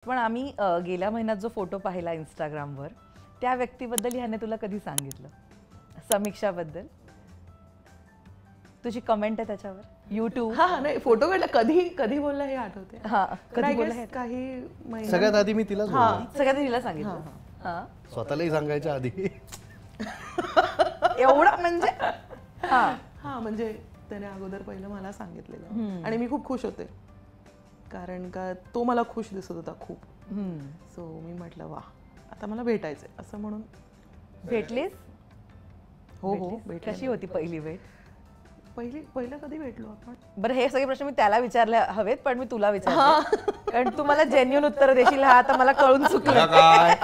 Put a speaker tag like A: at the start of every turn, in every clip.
A: पण आम्ही गेल्या महिन्यात जो फोटो पाहिला Instagramवर त्या व्यक्तीबद्दल ह्याने तुला कधी सांगितलं? समीक्षाबद्दल तुझी कमेंट आहे त्याच्यावर YouTube?
B: हां नाही फोटो काढला कधी बोलला हे आठवते.
A: हां कधी बोलला हे
B: काही महिना
C: सगळ्यात आधी मी तिलाच बोललो.
A: सगळ्यात तिला सांगितलं. हां
C: स्वतःलाही सांगायच्या आधी
A: एवढं म्हणजे
B: हां म्हणजे त्याने अगोदर पहिलं मला सांगितलेलं आणि मी खूप खुश होते कारण का तो मला खुश दिसत होता खूप. सो मी म्हटलं वा आता मला भेटायचंय असं म्हणून.
A: भेटलीस?
B: हो हो भेटली.
A: कशी होती पहिली भेट?
B: पहिलं कधी भेटलो आपण?
A: बरं हे सगळे प्रश्न मी त्याला विचारले हवेत पण मी तुला विचारते कारण तू मला जेन्युइन उत्तर देशील हा आता मला कळून चुकलं
C: काय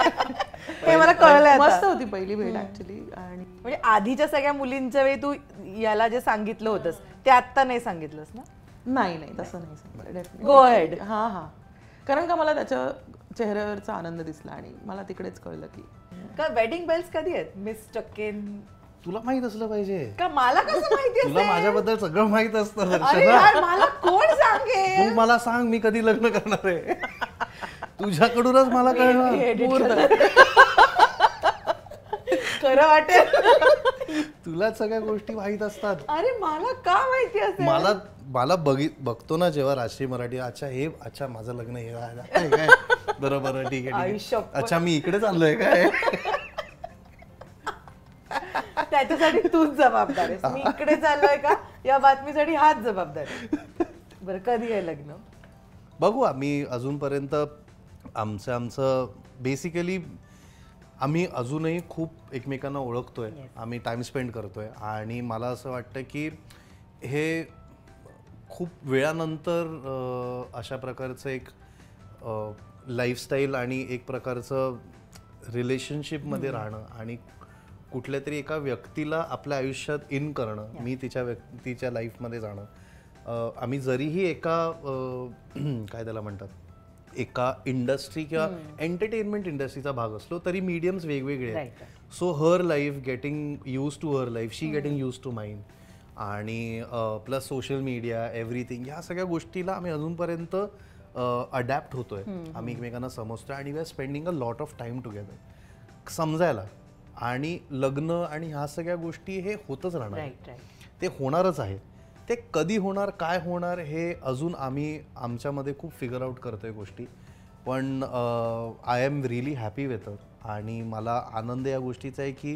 A: हे मला कळलं.
B: मस्त होती पहिली भेट ऍक्च्युली. आणि
A: म्हणजे आधीच्या सगळ्या मुलींच्या वेळी तू याला जे सांगितलं होतंस ते आता नाही सांगितलंस ना?
B: नाही तसं नाही सांगितलं.
A: Go ahead.
B: हां कारण का मला त्याच्या चेहऱ्यावरचा आनंद दिसला आणि मला तिकडेच कळलं की
A: का वेडिंग बेल्स कधी आहेत मिस टक्केन?
C: तुला माहित असलं पाहिजे
A: का मला कसं माहिती
C: तुला माझ्याबद्दल सगळं माहित असतं
A: अरे
C: दर्शना.
A: यार मला कोण सांगेल?
C: तू मला सांग मी कधी लग्न करणार आहे तुझ्याकडूनच मला कळणार.
A: खरं वाटेल
C: तुला सगळ्या गोष्टी माहित असतात.
A: अरे मला का माहिती असेल?
C: मला बघतो ना जेव्हा राष्ट्रीय मराठी अच्छा माझं लग्न हे काय बरोबर ठीक आहे अच्छा मी इकडे चाललोय काय
A: त्याच्यासाठी तूच जबाबदार आहेस. मी इकडे चाललोय का या बातमीसाठी हाच जबाबदार आहे. बरं कधी आहे लग्न?
C: बघू आम्ही अजूनपर्यंत आमचं बेसिकली आम्ही अजूनही खूप एकमेकांना ओळखतोय. आम्ही टाइम स्पेंड करतोय आणि मला असं वाटतं की हे खूप वेळानंतर अशा प्रकारचं एक लाईफस्टाईल आणि एक प्रकारचं रिलेशनशिपमध्ये राहणं आणि कुठल्या तरी एका व्यक्तीला आपल्या आयुष्यात इन करणं मी तिच्या लाईफमध्ये जाणं. आम्ही जरीही एका काय त्याला म्हणतात एका इंडस्ट्री किंवा एंटरटेनमेंट इंडस्ट्रीचा भाग असलो तरी मीडियम्स वेगवेगळे आहेत. So her life getting used to her life she getting used to mind आणि प्लस सोशल मीडिया एव्हरीथिंग ह्या सगळ्या गोष्टीला आम्ही अजूनपर्यंत अडॅप्ट होतोय. आम्ही एकमेकांना समजतोय आणि we are spending a lot of time together समजायला. आणि लग्न आणि ह्या सगळ्या गोष्टी हे होतच राहणार. ते होणारच आहे. ते कधी होणार काय होणार हे अजून आम्ही आमच्यामध्ये खूप फिगर आउट करतोय गोष्टी. पण I am really happy with her आणि मला आनंद या गोष्टीचा आहे की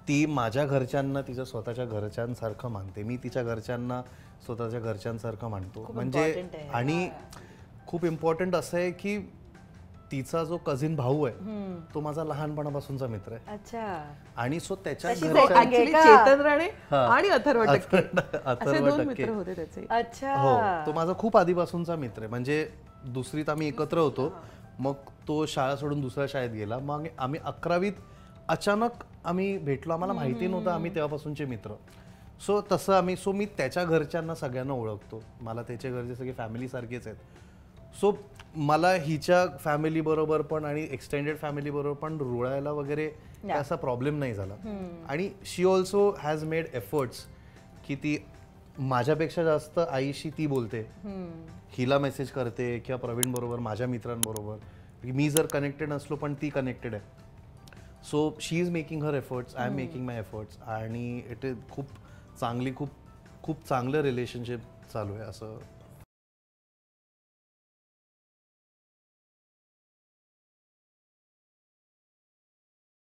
C: ती माझ्या घरच्यांना तिच्या स्वतःच्या घरच्यांसारखं मानते. मी तिच्या घरच्यांना स्वतःच्या घरच्यांसारखं मानतो. म्हणजे आणि खूप इम्पॉर्टंट असं आहे की तिचा जो कझिन भाऊ आहे तो माझा लहानपणापासूनचा मित्र आहे.
A: अच्छा.
C: आणि सो त्याच्या
B: चेतन राणे आणि अथर्व टक्के असे दोन मित्र होते त्याचे.
A: अच्छा.
C: हो तो माझा खूप आधीपासूनचा मित्र आहे. म्हणजे दुसरीत आम्ही एकत्र होतो मग तो शाळा सोडून दुसऱ्या शाळेत गेला. मग आम्ही 11वीत अचानक आम्ही भेटलो. आम्हाला माहिती नव्हतं आम्ही तेव्हापासूनचे मित्र. सो तसं मी त्याच्या घरच्यांना सगळ्यांना ओळखतो. मला त्याच्या घरचे सगळे फॅमिली सारखेच आहेत. सो मला हिच्या फॅमिली बरोबर पण आणि एक्सटेंडेड फॅमिली बरोबर पण रुळायला वगैरे असा प्रॉब्लेम नाही झाला. आणि शी ऑल्सो हॅज मेड एफर्ट्स की ती माझ्यापेक्षा जास्त आईशी ती बोलते. हिला मेसेज करते किंवा प्रवीण बरोबर माझ्या मित्रांबरोबर. मी जर कनेक्टेड नसलो पण ती कनेक्टेड आहे. So she is making her efforts I am making my efforts आणि इट इज खूप चांगलं रिलेशनशिप चालू आहे असं